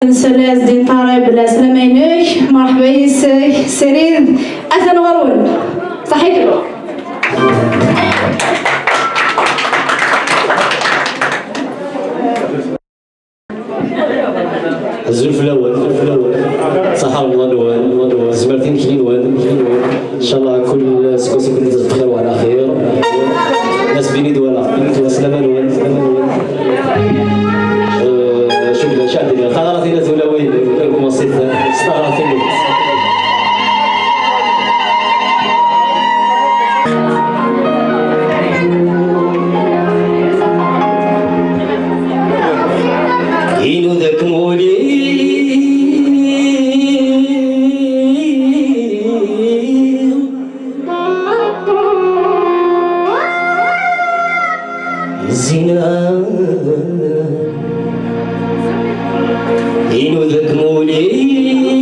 نسلاس دين طاري بلا سلامينك مرحبا يسك سريد أثن غرون صحيح الزلف الأول صحة الله نوان زمرتين كلين وان إن شاء الله كل سكوسي كنت بخير وعلى خير ناس بيني دوالا سلامة نوان شكرا شادي قرارتي لا تولوين لكم وصيت استغرقتي إنو ذاك مولي الزنا إنو ذاك مولي